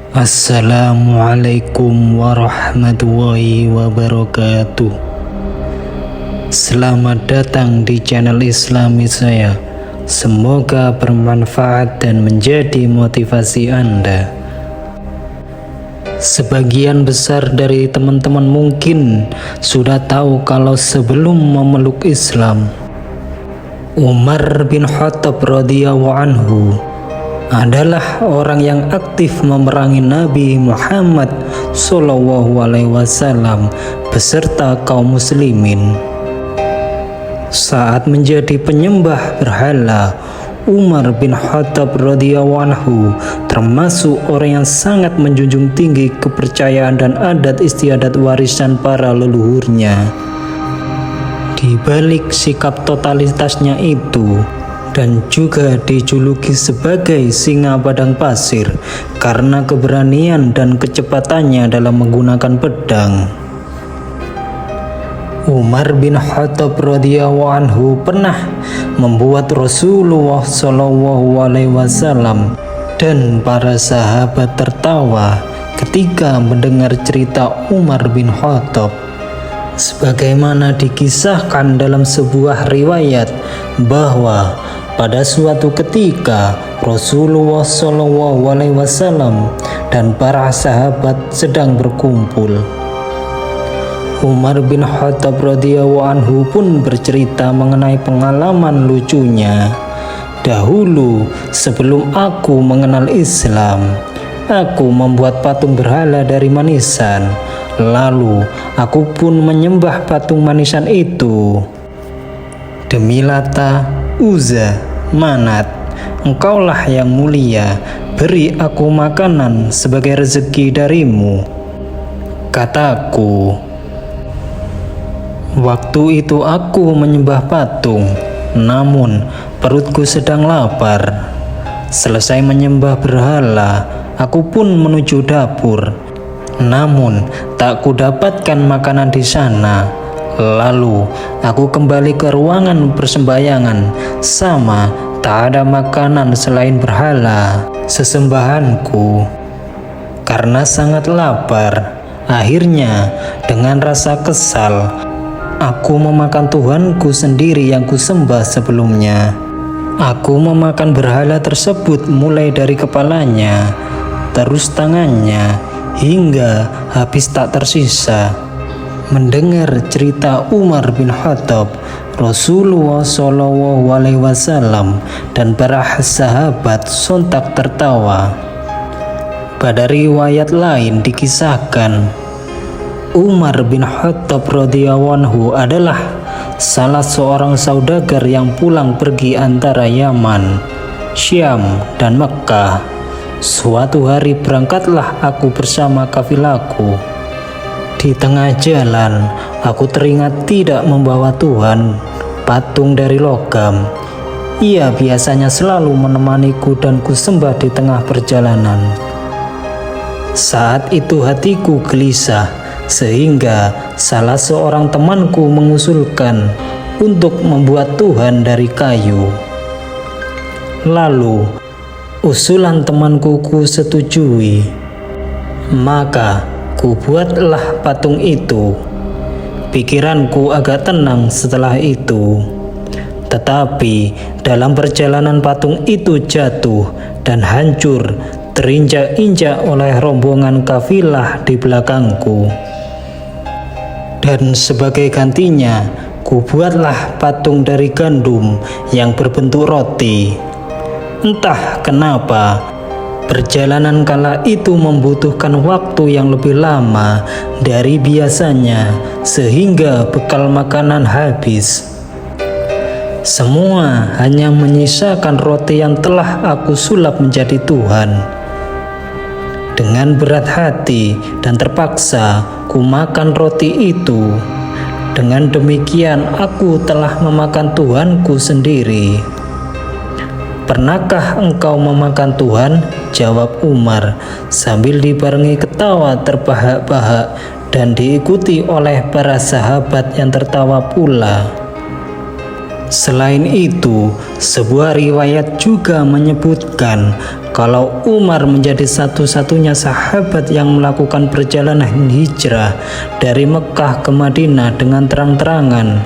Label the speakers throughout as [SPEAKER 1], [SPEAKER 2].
[SPEAKER 1] Assalamualaikum warahmatullahi wabarakatuh. Selamat datang di channel Islami saya. Semoga bermanfaat dan menjadi motivasi Anda. Sebagian besar dari teman-teman mungkin sudah tahu kalau sebelum memeluk Islam, Umar bin Khattab radhiyallahu anhu adalah orang yang aktif memerangi Nabi Muhammad SAW beserta kaum muslimin. Saat menjadi penyembah berhala, Umar bin Khattab radhiyallahu anhu termasuk orang yang sangat menjunjung tinggi kepercayaan dan adat istiadat warisan para leluhurnya. Di balik sikap totalitasnya itu, dan juga dijuluki sebagai singa padang pasir karena keberanian dan kecepatannya dalam menggunakan pedang. Umar bin Khattab radhiyallahu anhu pernah membuat Rasulullah SAW dan para sahabat tertawa ketika mendengar cerita Umar bin Khattab. Sebagaimana dikisahkan dalam sebuah riwayat bahwa pada suatu ketika Rasulullah SAW dan para sahabat sedang berkumpul. Umar bin Khattab radhiyallahu anhu pun bercerita mengenai pengalaman lucunya. Dahulu sebelum aku mengenal Islam, aku membuat patung berhala dari manisan. Lalu aku pun menyembah patung manisan itu. Demi Lata, Uzza, Manat, engkaulah yang mulia, beri aku makanan sebagai rezeki darimu, kataku. Waktu itu aku menyembah patung, namun perutku sedang lapar. Selesai menyembah berhala, aku pun menuju dapur. Namun tak kudapatkan makanan di sana. Lalu aku kembali ke ruangan persembahyangan, sama tak ada makanan selain berhala sesembahanku. Karena sangat lapar, akhirnya dengan rasa kesal, aku memakan Tuhanku sendiri yang kusembah sebelumnya. Aku memakan berhala tersebut mulai dari kepalanya, terus tangannya, hingga habis tak tersisa. Mendengar cerita Umar bin Khattab, Rasulullah SAW dan para sahabat sontak tertawa. Pada riwayat lain dikisahkan, Umar bin Khattab radhiyallahu anhu adalah salah seorang saudagar yang pulang pergi antara Yaman, Syam, dan Mekkah. Suatu hari berangkatlah aku bersama kafilaku. Di tengah jalan, aku teringat tidak membawa Tuhan, patung dari logam. Ia biasanya selalu menemaniku dan kusembah di tengah perjalanan. Saat itu hatiku gelisah, sehingga salah seorang temanku mengusulkan untuk membuat Tuhan dari kayu. Lalu usulan temanku kusetujui, maka kubuatlah patung itu. Pikiranku agak tenang setelah itu. Tetapi dalam perjalanan patung itu jatuh dan hancur, terinjak-injak oleh rombongan kafilah di belakangku. Dan sebagai gantinya, kubuatlah patung dari gandum yang berbentuk roti. Entah kenapa, perjalanan kala itu membutuhkan waktu yang lebih lama dari biasanya, sehingga bekal makanan habis. Semua hanya menyisakan roti yang telah aku sulap menjadi Tuhan. Dengan berat hati dan terpaksa ku makan roti itu. Dengan demikian aku telah memakan Tuhanku sendiri. Pernahkah engkau memakan Tuhan? Jawab Umar sambil dibarengi ketawa terbahak-bahak dan diikuti oleh para sahabat yang tertawa pula. Selain itu, sebuah riwayat juga menyebutkan kalau Umar menjadi satu-satunya sahabat yang melakukan perjalanan hijrah dari Mekah ke Madinah dengan terang-terangan.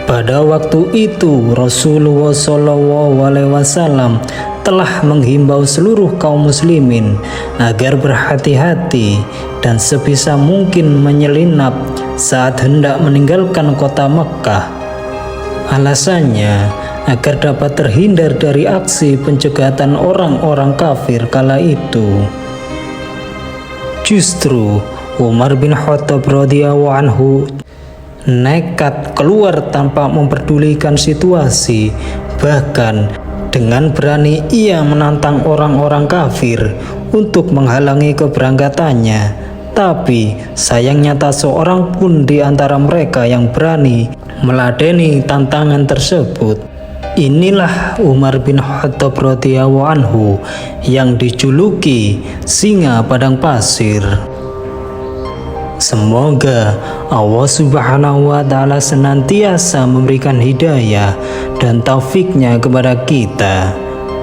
[SPEAKER 1] Pada waktu itu Rasulullah SAW telah menghimbau seluruh kaum muslimin agar berhati-hati dan sebisa mungkin menyelinap saat hendak meninggalkan kota Mekah. Alasannya agar dapat terhindar dari aksi pencegatan orang-orang kafir kala itu. Justru Umar bin Khattab radhiyallahu anhu nekat keluar tanpa memperdulikan situasi, bahkan dengan berani ia menantang orang-orang kafir untuk menghalangi keberangkatannya. Tapi sayangnya tak seorang pun di antara mereka yang berani meladeni tantangan tersebut. Inilah Umar bin Khattab radhiyallahu anhu yang dijuluki singa padang pasir. Semoga Allah Subhanahu wa Ta'ala senantiasa memberikan hidayah dan taufiknya kepada kita.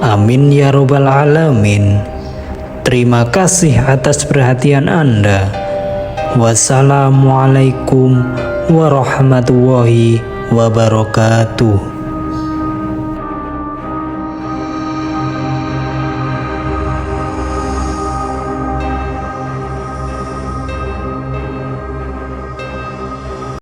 [SPEAKER 1] Amin ya Rabbal Alamin. Terima kasih atas perhatian Anda. Wassalamualaikum warahmatullahi wabarakatuh.